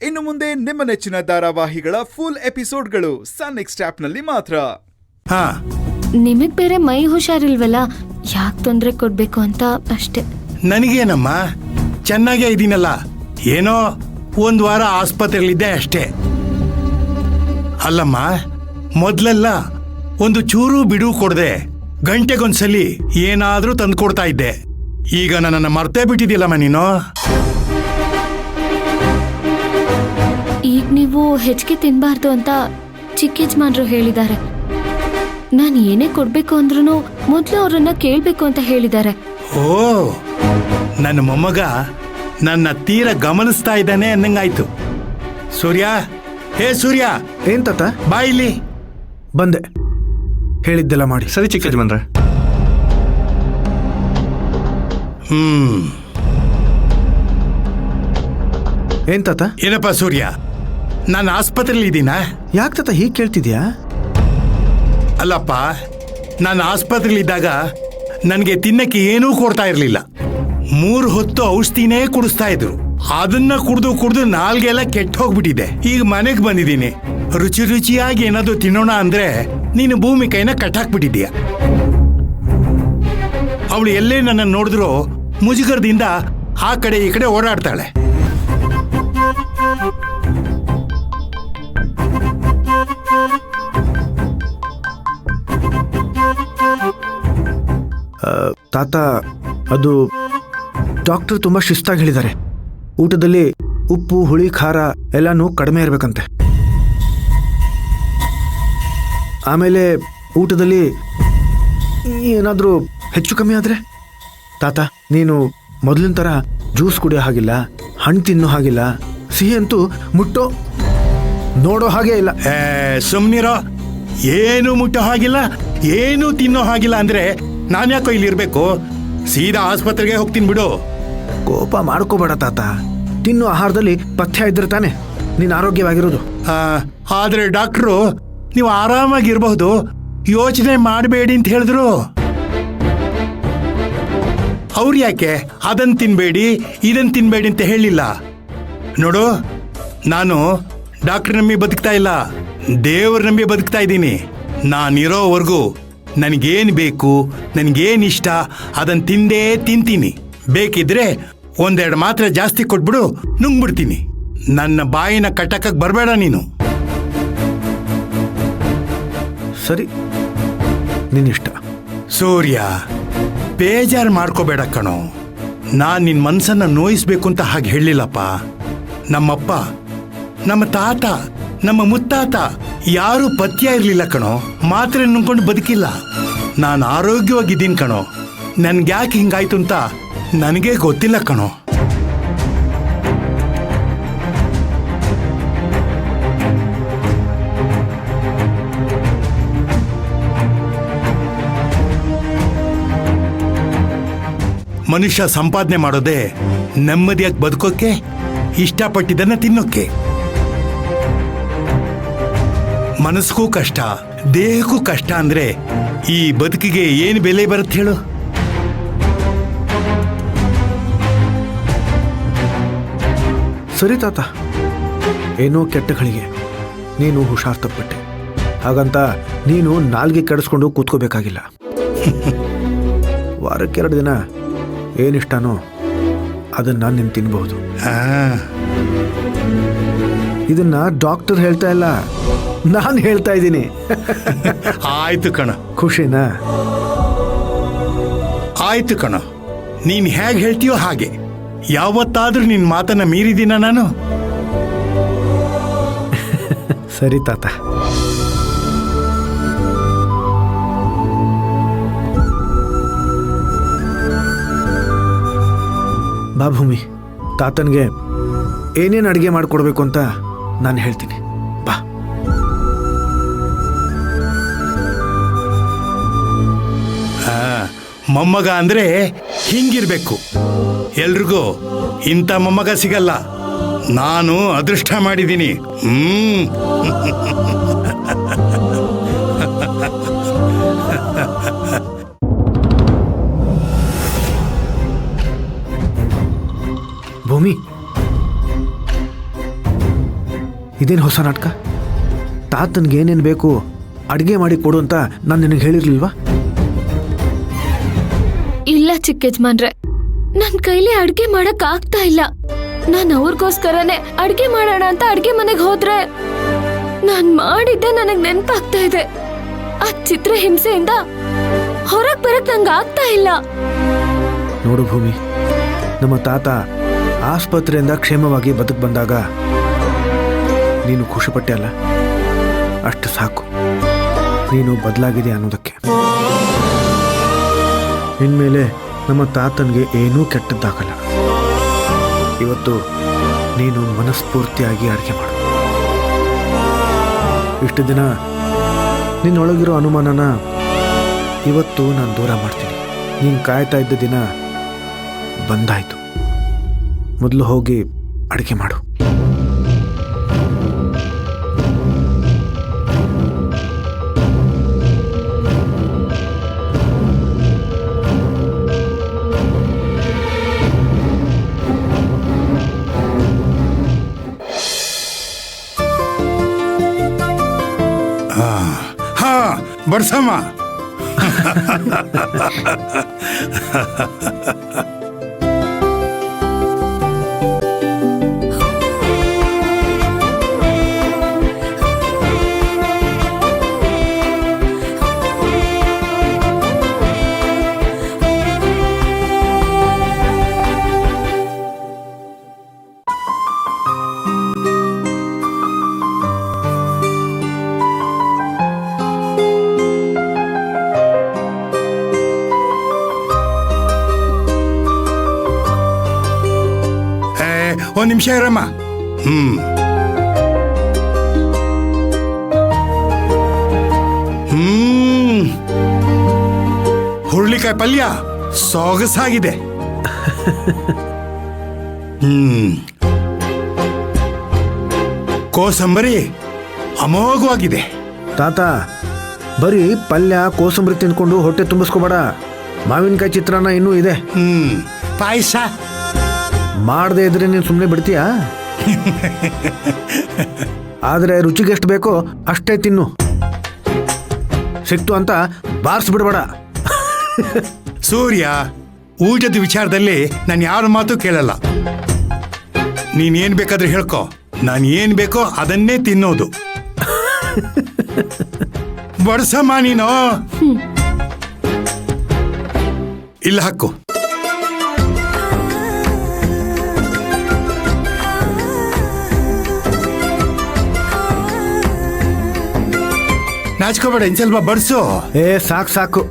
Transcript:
ಇನ್ನು ಮುಂದೆ ನಿಮ್ಮ ನೆಚ್ಚಿನ ಧಾರಾವಾಹಿಗಳ ಫುಲ್ ಎಪಿಸೋಡ್ಗಳು ಸನ್ ನೆಕ್ಸ್ಟ್ ಆಪ್ನಲ್ಲಿ ಮಾತ್ರ. ನಿಮಗ್ ಬೇರೆ ಮೈ ಹುಷಾರಿಲ್ವಲ್ಲ, ಯಾಕೆ ತೊಂದರೆ ಕೊಡ್ಬೇಕು ಅಂತ ಅಷ್ಟೇ. ನನಗೇನಮ್ಮ, ಚೆನ್ನಾಗೇ ಇದೀನಲ್ಲ. ಏನೋ 1 ವಾರ ಆಸ್ಪತ್ರೆಯಲ್ಲಿದ್ದೆ ಅಷ್ಟೇ. ಅಲ್ಲಮ್ಮ, ಮೊದ್ಲೆಲ್ಲ ಒಂದು ಚೂರು ಬಿಡು ಕೊಡದೆ ಗಂಟೆಗೊಂದ್ಸಲಿ ಏನಾದ್ರೂ ತಂದು ಕೊಡ್ತಾ ಇದ್ದೆ. ಈಗ ನನ್ನನ್ನು ಮರ್ತೇ ಬಿಟ್ಟಿದ್ಯಲ್ಲಮ್ಮ ನೀನು. ಈಗ ನೀವು ಹೆಚ್ಚಿಗೆ ತಿನ್ಬಾರ್ದು ಅಂತ ಚಿಕ್ಕ ಯಜಮಾನ್ರು ಹೇಳಿದ್ದಾರೆ. ನಾನು ಏನೇ ಕೊಡ್ಬೇಕು ಅಂದ್ರೂ ಮೊದ್ಲು ಅವ್ರನ್ನ ಕೇಳ್ಬೇಕು ಅಂತ ಹೇಳಿದ್ದಾರೆ. ಓ, ನನ್ನ ಮೊಮ್ಮಗ ನನ್ನ ತೀರ ಗಮನಿಸ್ತಾ ಇದ್ದಾನೆ ಅನ್ನಂಗಾಯ್ತು. ಸೂರ್ಯ, ಹೇ ಸೂರ್ಯ. ಏನ್ ತಾತ? ಬಾ ಇಲ್ಲಿ. ಬಂದೆ, ಹೇಳಿದ್ದೆಲ್ಲ ಮಾಡಿ. ಸರಿ ಚಿಕ್ಕ ಯಜಮಾನ್ರೆ. ಏನ್ ತಾತ? ಏನಪ್ಪ ಸೂರ್ಯ, ನಾನು ಆಸ್ಪತ್ರೆಯಲ್ಲಿ ಇದ್ದೀನಾ? ಯಾಕೆ ತಾತ ಹೀಗೆ ಕೇಳ್ತಿದ್ಯಾ? ಅಲ್ಲಪ್ಪ, ನಾನು ಆಸ್ಪತ್ರೆಯಲ್ಲಿದ್ದಾಗ ನನಗೆ ತಿನ್ನಕ್ಕೆ ಏನೂ ಕೊಡ್ತಾ ಇರಲಿಲ್ಲ. 3 ಹೊತ್ತು ಔಷಧಿನೇ ಕುಡಿಸ್ತಾ ಇದ್ರು. ಅದನ್ನ ಕುಡಿದು ನಾಲ್ಗೆಲ್ಲ ಕೆಟ್ಟ ಹೋಗ್ಬಿಟ್ಟಿದೆ. ಈಗ ಮನೆಗೆ ಬಂದಿದ್ದೀನಿ. ರುಚಿಯಾಗಿ ಏನಾದ್ರು ತಿನ್ನೋಣ ಅಂದ್ರೆ ನೀನು ಭೂಮಿ ಕೈನ ಕಟ್ಟಾಕ್ಬಿಟ್ಟಿದ್ಯಾ. ಅವಳು ಎಲ್ಲೇ ನನ್ನ ನೋಡಿದ್ರು ಮುಜುಗರದಿಂದ ಆ ಕಡೆ ಈ ಕಡೆ ಓಡಾಡ್ತಾಳೆ. ತಾತ, ಅದು ಡಾಕ್ಟರ್ ತುಂಬಾ ಶಿಸ್ತಾಗಿ ಹೇಳಿದ್ದಾರೆ. ಊಟದಲ್ಲಿ ಉಪ್ಪು, ಹುಳಿ, ಖಾರ ಎಲ್ಲಾನು ಕಡಿಮೆ ಇರಬೇಕಂತೆ. ಆಮೇಲೆ ಊಟದಲ್ಲಿ ಏನಾದರೂ ಹೆಚ್ಚು ಕಮ್ಮಿ ಆದರೆ, ತಾತ ನೀನು ಮೊದಲಿನ ಥರ ಜ್ಯೂಸ್ ಕುಡಿಯೋ ಹಾಗಿಲ್ಲ, ಹಣ್ಣು ತಿನ್ನೋ ಹಾಗಿಲ್ಲ, ಸಿಹಿ ಅಂತೂ ಮುಟ್ಟೋ ನೋಡೋ ಹಾಗೆ ಇಲ್ಲ. ಸುಮ್ನಿರೋ. ಏನು ಮುಟ್ಟೋ ಹಾಗಿಲ್ಲ, ಏನು ತಿನ್ನೋ ಹಾಗಿಲ್ಲ ಅಂದ್ರೆ ನಾನ್ಯಾಕೋ ಇಲ್ಲಿ ಇರ್ಬೇಕು? ಸೀದಾ ಆಸ್ಪತ್ರೆಗೆ ಹೋಗ್ತೀನಿ ಬಿಡು. ಕೋಪ ಮಾಡ್ಕೋಬೇಡ ತಾತ. ತಿನ್ನೋ ಆಹಾರದಲ್ಲಿ ಪಥ್ಯ ಇದ್ರೆ ತಾನೆ ನೀನು ಆರೋಗ್ಯವಾಗಿರೋದು. ಆದ್ರೆ ಡಾಕ್ಟ್ರು ನೀವು ಆರಾಮಾಗಿರ್ಬಹುದು, ಯೋಚನೆ ಮಾಡಬೇಡಿ ಅಂತ ಹೇಳಿದ್ರು. ಅವ್ರು ಯಾಕೆ ಅದನ್ನ ತಿನ್ಬೇಡಿ ಇದನ್ನ ತಿನ್ಬೇಡಿ ಅಂತ ಹೇಳಿಲ್ಲ? ನೋಡು, ನಾನು ಡಾಕ್ಟರ್ ನಂಬಿ ಬದುಕ್ತಾ ಇಲ್ಲ, ದೇವ್ರ ನಂಬಿ ಬದುಕ್ತಾ ಇದ್ದೀನಿ. ನಾನಿರೋವರೆಗೂ ನನಗೇನು ಬೇಕು, ನನಗೇನು ಇಷ್ಟ ಅದನ್ನು ತಿಂದೇ ತಿಂತೀನಿ. ಬೇಕಿದ್ರೆ 1-2 ಮಾತ್ರೆ ಜಾಸ್ತಿ ಕೊಟ್ಬಿಡು, ನುಂಗ್ಬಿಡ್ತೀನಿ. ನನ್ನ ಬಾಯಿನ ಕಟ್ಟಕ್ಕೆ ಬರಬೇಡ ನೀನು. ಸರಿ, ನಿನ್ನಿಷ್ಟ. ಸೂರ್ಯ, ಬೇಜಾರು ಮಾಡ್ಕೋಬೇಡ ಕಣೋ. ನಾನು ನಿನ್ನ ಮನಸ್ಸನ್ನು ನೋಯಿಸ್ಬೇಕು ಅಂತ ಹಾಗೆ ಹೇಳಿಲ್ಲಪ್ಪ. ನಮ್ಮಪ್ಪ, ನಮ್ಮ ತಾತ, ನಮ್ಮ ಮುತ್ತಾತ ಯಾರೂ ಪಥ್ಯ ಇರಲಿಲ್ಲ ಕಣೋ. ಮಾತ್ರೆ ನುಂಗ್ಕೊಂಡು ಬದುಕಿಲ್ಲ. ನಾನು ಆರೋಗ್ಯವಾಗಿದ್ದೀನಿ ಕಣೋ. ನನ್ಗ್ಯಾಕೆ ಹಿಂಗಾಯ್ತು ಅಂತ ನನಗೇ ಗೊತ್ತಿಲ್ಲ ಕಣೋ. ಮನುಷ್ಯ ಸಂಪಾದನೆ ಮಾಡೋದೇ ನೆಮ್ಮದಿಯಾಗಿ ಬದುಕೋಕೆ, ಇಷ್ಟಪಟ್ಟಿದ್ದನ್ನ ತಿನ್ನೋಕೆ. ಮನಸ್ಸಿಗೂ ಕಷ್ಟ, ದೇಹಕ್ಕೂ ಕಷ್ಟ ಅಂದ್ರೆ ಈ ಬದುಕಿಗೆ ಏನು ಬೆಲೆ ಬರುತ್ತೆ ಹೇಳು? ಸರಿ ತಾತ, ಏನೋ ಕೆಟ್ಟ ಗಳಿಗೆ ನೀನು ಹುಷಾರ್ ತಪ್ಪಿಟ್ಟೆ. ಹಾಗಂತ ನೀನು ನಾಲ್ಗೆ ಕೆಡಿಸ್ಕೊಂಡು ಕೂತ್ಕೋಬೇಕಾಗಿಲ್ಲ. ವಾರಕ್ಕೆ 2 ದಿನ ಏನಿಷ್ಟನೋ ಅದನ್ನ ನೀನು ತಿನ್ಬಹುದು. ಇದನ್ನ ಡಾಕ್ಟರ್ ಹೇಳ್ತಾ ಇಲ್ಲ, ನಾನು ಹೇಳ್ತಾ ಇದ್ದೀನಿ. ಆಯ್ತು ಕಣ. ಖುಷಿನಾ? ಆಯ್ತು ಕಣ. ನೀನ್ ಹೇಗೆ ಹೇಳ್ತೀಯೋ ಹಾಗೆ. ಯಾವತ್ತಾದ್ರೂ ನಿನ್ ಮಾತನ್ನ ಮೀರಿದ್ದೀನ ನಾನು? ಸರಿ ತಾತ. ಬಾ ಭೂಮಿ, ತಾತನ್ಗೆ ಏನೇನು ಅಡುಗೆ ಮಾಡಿಕೊಡ್ಬೇಕು ಅಂತ ನಾನು ಹೇಳ್ತೀನಿ. ಬಾ. ಮೊಮ್ಮಗ ಅಂದ್ರೆ ಹಿಂಗಿರ್ಬೇಕು. ಎಲ್ರಿಗೂ ಇಂಥ ಮೊಮ್ಮಗ ಸಿಗಲ್ಲ. ನಾನು ಅದೃಷ್ಟ ಮಾಡಿದ್ದೀನಿ. ಭೂಮಿ, ಇದೇನು ಹೊಸ ನಾಟಕ? ತಾತನ್ಗೆ ಏನೇನು ಬೇಕು ಅಡುಗೆ ಮಾಡಿ ಕೊಡು ಅಂತ ನಾನು ನಿನಗೆ ಹೇಳಿರ್ಲಿಲ್ವಾ? ಇಲ್ಲ ಚಿಕ್ಕ ಯಜಮಾನ್ರೆ, ನನ್ ಕೈಲಿ ಅಡ್ಗೆ ಮಾಡಕ್ ಆಗ್ತಾ ಇಲ್ಲ. ನಾನ್ ಅವ್ರಿಗೋಸ್ಕರನೇ ಅಡ್ಗೆ ಮಾಡೋಣ ಅಂತ ಅಡ್ಗೆ ಮನೆಗೆ ಹೋದ್ರೆ ನಾನ್ ಮಾಡಿದ್ದೆ ನನಗ್ ನೆನ್ಪಾಗ್ತಾ ಇದೆ. ಆ ಚಿತ್ರ ಹಿಂಸೆಯಿಂದ ಹೊರಗ್ ಬರಕ್ ನಂಗೆ ಆಗ್ತಾ ಇಲ್ಲ. ನೋಡು ಭೂಮಿ, ನಮ್ಮ ತಾತ ಆಸ್ಪತ್ರೆಯಿಂದ ಕ್ಷೇಮವಾಗಿ ಬದುಕು ಬಂದಾಗ ನೀನು ಖುಷಿಪಟ್ಟೆ ಅಲ್ಲ, ಅಷ್ಟು ಸಾಕು. ನೀನು ಬದಲಾಗಿದೆ ಅನ್ನೋದಕ್ಕೆ. ಇನ್ಮೇಲೆ ನಮ್ಮ ತಾತನಿಗೆ ಏನೂ ಕೆಟ್ಟದ್ದಾಗಲ್ಲ. ಇವತ್ತು ನೀನು ಮನಸ್ಫೂರ್ತಿಯಾಗಿ ಅಡುಗೆ ಮಾಡು. ಇಷ್ಟು ದಿನ ನಿನ್ನೊಳಗಿರೋ ಅನುಮಾನನ ಇವತ್ತು ನಾನು ದೂರ ಮಾಡ್ತೀನಿ. ನೀನು ಕಾಯ್ತಾ ಇದ್ದ ದಿನ ಬಂದಾಯ್ತು. ಮೊದಲು ಹೋಗಿ ಅಡುಗೆ ಮಾಡು. ಹಾ ಬಡ್ಸಮ್ಮ. ಒಂದು ನಿಮಿಷ ಇರಮ್ಮ. ಹುರುಳಿಕಾಯಿ ಪಲ್ಯ ಸೊಗಸಾಗಿದೆ. ಕೋಸಂಬರಿ ಅಮೋಘವಾಗಿದೆ. ತಾತ, ಬರೀ ಪಲ್ಯ ಕೋಸಂಬರಿ ತಿನ್ಕೊಂಡು ಹೊಟ್ಟೆ ತುಂಬಿಸ್ಕೋಬೇಡ. ಮಾವಿನಕಾಯಿ ಚಿತ್ರಾನ್ನ ಇನ್ನೂ ಇದೆ. ಪಾಯಸ ಮಾಡದೇ ಇದ್ರೆ ನೀನು ಸುಮ್ಮನೆ ಬಿಡ್ತೀಯಾ? ಆದರೆ ರುಚಿಗೆ ಎಷ್ಟು ಬೇಕೋ ಅಷ್ಟೇ ತಿನ್ನು. ಸಿಕ್ತು ಅಂತ ಬಾರಿಸ್ಬಿಡ್ಬೇಡ. ಸೂರ್ಯ, ಊಟದ ವಿಚಾರದಲ್ಲಿ ನಾನು ಯಾರ ಮಾತು ಕೇಳಲ್ಲ. ನೀನೇನ್ ಬೇಕಾದ್ರೆ ಹೇಳ್ಕೊ, ನಾನು ಏನ್ ಬೇಕೋ ಅದನ್ನೇ ತಿನ್ನೋದು. ಬಡ್ಸಮ್ಮ ನೀನು. ಇಲ್ಲ ಹಾಕು. ನಾಚ್ಕೋಬೇಡ, ಇನ್ ಸ್ವಲ್ಪ ಬಡ್ಸು. ಸಾಕು ಸಾಕು.